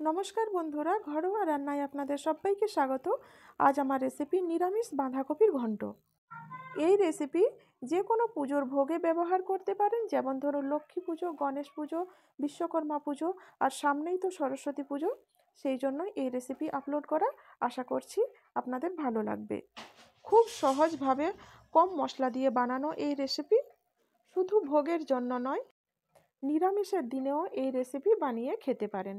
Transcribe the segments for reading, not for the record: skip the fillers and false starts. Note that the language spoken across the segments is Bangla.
নমস্কার বন্ধুরা, ঘরোয়া রান্নায় আপনাদের সবাইকে স্বাগত। আজ আমার রেসিপি নিরামিষ বাঁধাকপির ঘন্ট। এই রেসিপি যে কোনো পুজোর ভোগে ব্যবহার করতে পারেন, যেমন ধরুন লক্ষ্মী পুজো, গণেশ পুজো, বিশ্বকর্মা পুজো, আর সামনেই তো সরস্বতী পুজো। সেই জন্যই এই রেসিপি আপলোড করা। আশা করছি আপনাদের ভালো লাগবে। খুব সহজভাবে কম মশলা দিয়ে বানানো এই রেসিপি শুধু ভোগের জন্য নয়, নিরামিষের দিনেও এই রেসিপি বানিয়ে খেতে পারেন।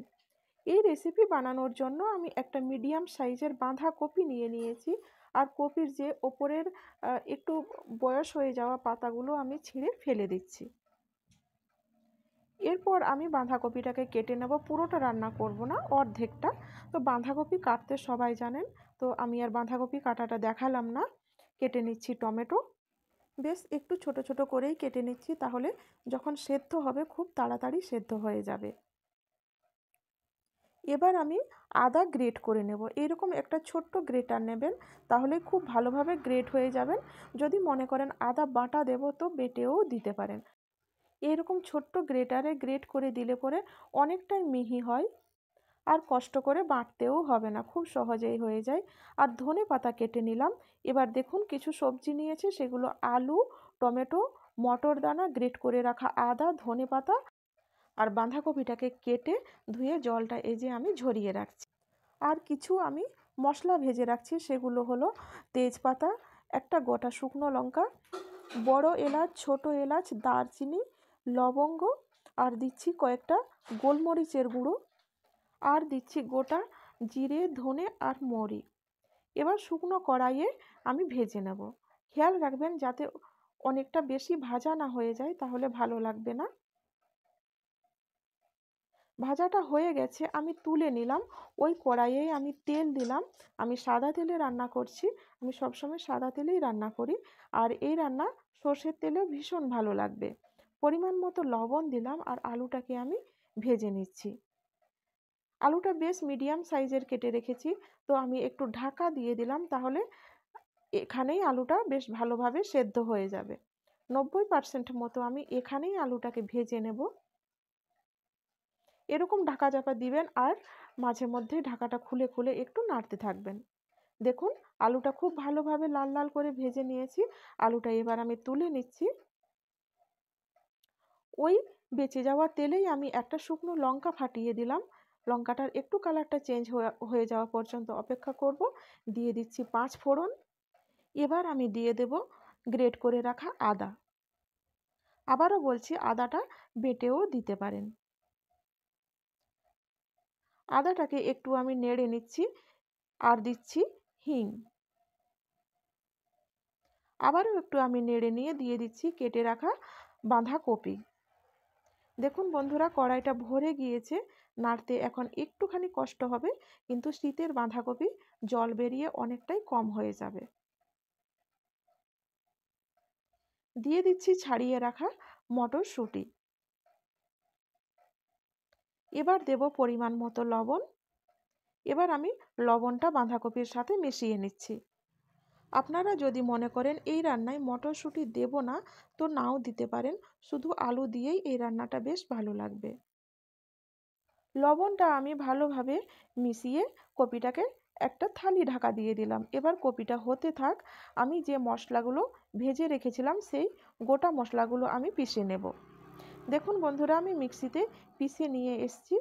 এই রেসিপি বানানোর জন্য আমি একটা মিডিয়াম সাইজের বাঁধাকপি নিয়েছি। আর কপির যে ওপরের একটু বয়স হয়ে যাওয়া পাতাগুলো আমি ছিঁড়ে ফেলে দিচ্ছি। এরপর আমি বাঁধাকপিটাকে কেটে নেব। পুরোটা রান্না করব না, অর্ধেকটা। তো বাঁধাকপি কাটতে সবাই জানেন, তো আমি আর বাঁধাকপি কাটাটা দেখালাম না। কেটে নিচ্ছি টমেটো। বেশ একটু ছোট ছোট করেই কেটে নিচ্ছি, তাহলে যখন সেদ্ধ হবে খুব তাড়াতাড়ি সেদ্ধ হয়ে যাবে। এবার আমি আদা গ্রেট করে নেব। এরকম একটা ছোট্ট গ্রেটার নেবেন, তাহলে খুব ভালোভাবে গ্রেট হয়ে যাবেন। যদি মনে করেন আদা বাটা দেব, তো বেটেও দিতে পারেন। এরকম ছোট্ট গ্রেটারে গ্রেট করে দিলে পরে অনেকটাই মিহি হয়, আর কষ্ট করে বাটতেও হবে না, খুব সহজেই হয়ে যায়। আর ধনে পাতা কেটে নিলাম। এবার দেখুন, কিছু সবজি নিয়েছে, সেগুলো আলু, টমেটো, মটর দানা, গ্রেট করে রাখা আদা, ধনে পাতা আর বাঁধাকপিটাকে কেটে ধুয়ে জলটা এই যে আমি ঝরিয়ে রাখছি। আর কিছু আমি মশলা ভেজে রাখছি, সেগুলো হলো তেজপাতা, একটা গোটা শুকনো লঙ্কা, বড় এলাচ, ছোট এলাচ, দারচিনি, লবঙ্গ, আর দিচ্ছি কয়েকটা গোলমরিচের গুঁড়ো, আর দিচ্ছি গোটা জিরে, ধনে আর মৌরি। এবার শুকনো কড়াইয়ে আমি ভেজে নেব। খেয়াল রাখবেন যাতে অনেকটা বেশি ভাজা না হয়ে যায়, তাহলে ভালো লাগবে না। ভাজাটা হয়ে গেছে, আমি তুলে নিলাম। ওই কড়াইয়েই আমি তেল দিলাম। আমি সাদা তেলে রান্না করছি। আমি সবসময় সাদা তেলেই রান্না করি। আর এই রান্না সর্ষের তেলেও ভীষণ ভালো লাগবে। পরিমাণ মতো লবণ দিলাম, আর আলুটাকে আমি ভেজে নিচ্ছি। আলুটা বেশ মিডিয়াম সাইজের কেটে রেখেছি, তো আমি একটু ঢাকা দিয়ে দিলাম, তাহলে এখানেই আলুটা বেশ ভালোভাবে সেদ্ধ হয়ে যাবে। 90% মতো আমি এখানেই আলুটাকে ভেজে নেব। এরকম ঢাকা চাপা দিবেন, আর মাঝে মধ্যে ঢাকাটা খুলে খুলে একটু নাড়তে থাকবেন। দেখুন, আলুটা খুব ভালোভাবে লাল লাল করে ভেজে নিয়েছি। আলুটা এবার আমি তুলে নিচ্ছি। ওই বেঁচে যাওয়া তেলেই আমি একটা শুকনো লঙ্কা ফাটিয়ে দিলাম। লঙ্কাটার একটু কালারটা চেঞ্জ হয়ে যাওয়া পর্যন্ত অপেক্ষা করব। দিয়ে দিচ্ছি 5 ফোড়ন। এবার আমি দিয়ে দেব গ্রেট করে রাখা আদা। আবারও বলছি, আদাটা বেটেও দিতে পারেন। আদাটাকে একটু আমি নেড়ে নিচ্ছি, আর দিচ্ছি হিং। আবারও একটু আমি নেড়ে নিয়ে দিয়ে দিচ্ছি কেটে রাখা বাঁধাকপি। দেখুন বন্ধুরা, কড়াইটা ভরে গিয়েছে। নাড়তে এখন একটুখানি কষ্ট হবে, কিন্তু শীতের বাঁধাকপি জল বেরিয়ে অনেকটাই কম হয়ে যাবে। দিয়ে দিচ্ছি ছাড়িয়ে রাখা মটরশুঁটি। এবার দেব পরিমাণ মতো লবণ। এবার আমি লবণটা বাঁধাকপির সাথে মিশিয়ে নিচ্ছি। আপনারা যদি মনে করেন এই রান্নায় মটরশুঁটি দেব না, তো নাও দিতে পারেন। শুধু আলু দিয়েই এই রান্নাটা বেশ ভালো লাগবে। লবণটা আমি ভালোভাবে মিশিয়ে কপিটাকে একটা থালি ঢাকা দিয়ে দিলাম। এবার কপিটা হতে থাক। আমি যে মশলাগুলো ভেজে রেখেছিলাম, সেই গোটা মশলাগুলো আমি পিষে নেব। দেখুন বন্ধুরা, আমি মিক্সিতে পিষে নিয়ে এসেছি।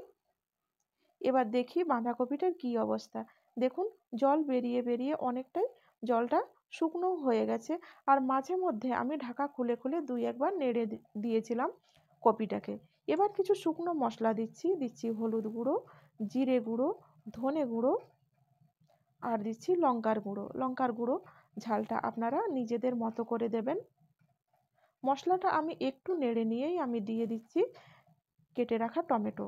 এবার দেখি বাঁধাকপিটার কি অবস্থা। দেখুন, জল বেরিয়ে বেরিয়ে অনেকটাই জলটা শুকনো হয়ে গেছে। আর মাঝে মধ্যে আমি ঢাকা খুলে খুলে 2 একবার নেড়ে দিয়েছিলাম কপিটাকে। এবার কিছু শুকনো মশলা দিচ্ছি হলুদ গুঁড়ো, জিরে গুঁড়ো, ধনে গুঁড়ো, আর দিচ্ছি লঙ্কার গুঁড়ো। ঝালটা আপনারা নিজেদের মতো করে দেবেন। মশলাটা আমি একটু নেড়ে নিয়েই আমি দিয়ে দিচ্ছি কেটে রাখা টমেটো,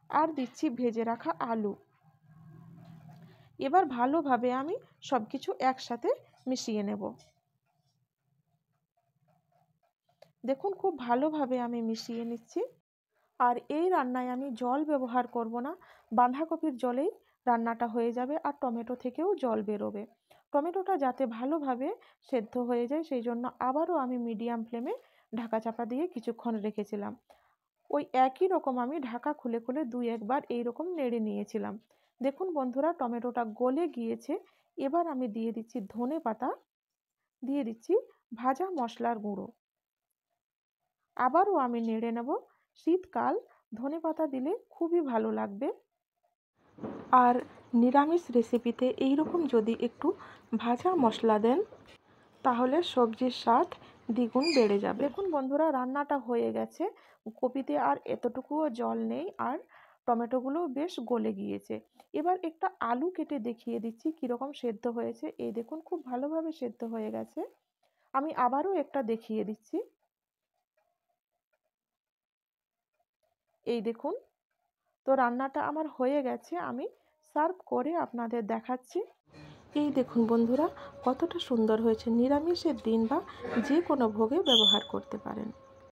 আর দিচ্ছি ভেজে রাখা আলু। এবার ভালোভাবে আমি সব কিছু একসাথে মিশিয়ে নেব। দেখুন, খুব ভালোভাবে আমি মিশিয়ে নিচ্ছি। আর এই রান্নায় আমি জল ব্যবহার করব না। বাঁধাকপির জলেই রান্নাটা হয়ে যাবে, আর টমেটো থেকেও জল বেরোবে। টমেটোটা যাতে ভালোভাবে সেদ্ধ হয়ে যায়, সেই জন্য আবারও আমি মিডিয়াম ফ্লেমে ঢাকা চাপা দিয়ে কিছুক্ষণ রেখেছিলাম। ওই একই রকম আমি ঢাকা খুলে খুলে ২-১ বার এইরকম নেড়ে নিয়েছিলাম। দেখুন বন্ধুরা, টমেটোটা গলে গিয়েছে। এবার আমি দিয়ে দিচ্ছি ধনেপাতা, দিয়ে দিচ্ছি ভাজা মশলার গুঁড়ো। আবারও আমি নেড়ে নেব। শীতকাল, ধনেপাতা দিলে খুবই ভালো লাগবে। আর নিরামিষ রেসিপিতে এইরকম যদি একটু ভাজা মশলা দেন তাহলে সবজির স্বাদ দ্বিগুণ বেড়ে যাবে। দেখুন বন্ধুরা, রান্নাটা হয়ে গেছে। কপিতে আর এতটুকুও জল নেই, আর টমেটোগুলো বেশ গলে গিয়েছে। এবার একটা আলু কেটে দেখিয়ে দিচ্ছি কীরকম সেদ্ধ হয়েছে। এই দেখুন, খুব ভালোভাবে সেদ্ধ হয়ে গেছে। আমি আবারও একটা দেখিয়ে দিচ্ছি। এই দেখুন, তো রান্নাটা আমার হয়ে গেছে। আমি সার্ভ করে আপনাদের দেখাচ্ছি। এই দেখুন বন্ধুরা, কতটা সুন্দর হয়েছে। নিরামিষের দিন বা যে কোনো ভোগে ব্যবহার করতে পারেন।